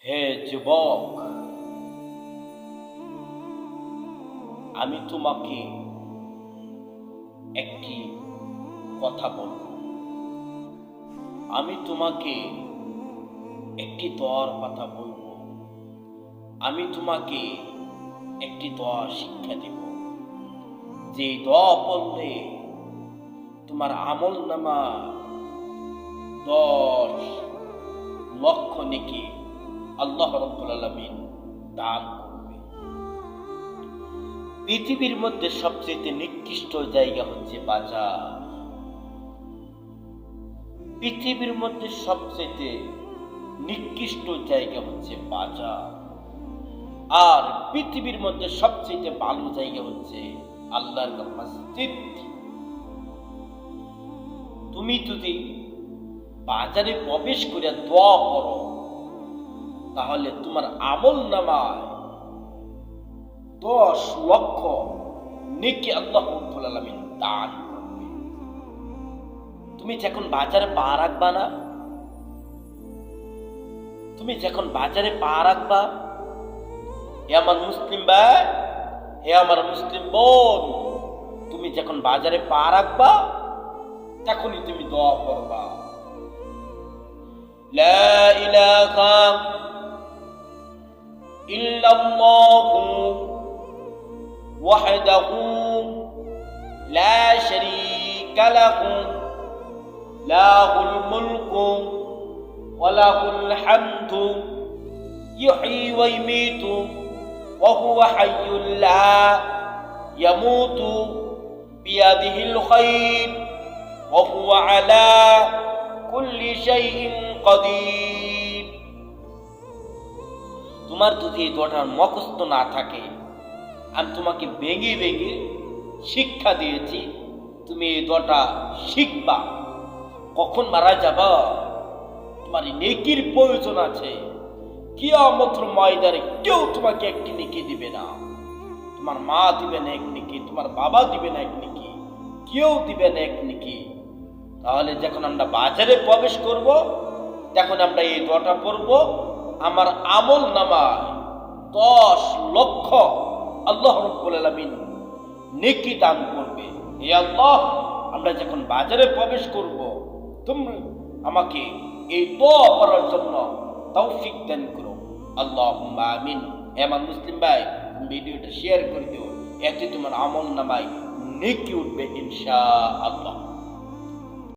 হে যুবক, আমি তোমাকে একটি কথা বলব। আমি তোমাকে একটি দোয়ার কথা বলবো। আমি তোমাকে একটি দোয়া শিক্ষা দেব, যে দোয়া পড়লে তোমার আমল নামা 10 লক্ষ নেকি আল্লাহ রাব্বুল আলামিন দান করবে। পৃথিবীর মধ্যে সবচেয়ে নিকৃষ্ট জায়গা হচ্ছে বাজার। পৃথিবীর মধ্যে সবচেয়ে নিকৃষ্ট জায়গা হচ্ছে বাজার, আর পৃথিবীর মধ্যে সবচেয়ে ভালো জায়গা হচ্ছে আল্লাহর মসজিদ। তুমি যদি বাজারে প্রবেশ করে দোয়া করো, তাহলে তোমার আমল নামায় 10 লক্ষ নেকি আল্লাহ রাব্বুল আলামিন দান করবে। তুমি যখন বাজারে পা রাখবা না, তুমি যখন বাজারে পা রাখবা, হে আমার মুসলিম ভাই, হে আমার মুসলিম বোন, তুমি যখন বাজারে পা রাখবা, তখনই তুমি দোয়া করবা, লা ইলাহা ইল্লাল্লাহু ওয়াহদাহু লা শারীকা লাহু লাহুল মুলকু ওয়া লাহুল হামদু ইহয়ী ওয়া ইউমীতু ওয়া হুয়া হাইয়্যুল লা ইয়ামুতু বিয়াদিহিল খায়র ওয়া হুয়া আলা কুল্লি শাইইন কাদির। তোমার যদি এই দোয়াটার মুখস্থ না থাকে, আমি তোমাকে ভেঙে ভেঙে শিক্ষা দিয়েছি, তুমি এই দোয়াটা শিখবা। কখন মারা যাবা, তোমার নেকির প্রয়োজন আছে। কিয়ামতের ময়দানে কেউ তোমাকে একটি নেকি দিবে না। তোমার মা দিবে না এক নেকি, তোমার বাবা দিবে না এক নেকি, কেউ দিবে না এক নেকি। তাহলে যখন আমরা বাজারে প্রবেশ করব, তখন আমরা এই দোয়াটা পড়ব, আমার আমল নামায় 10 লক্ষ আল্লাহ রাব্বুল আলামিন নেকি দান করবে। হে আল্লাহ, আমরা যখন বাজারে প্রবেশ করব, তুমি আমাকে এই দোয়া করার জন্য তৌফিক দান করো। আল্লাহুম্মা আমিন। আমার মুসলিম ভাই, ভিডিওটা শেয়ার করে দিও, এতে তোমার আমল নামায় নেকি উঠবে ইনশাআল্লাহ।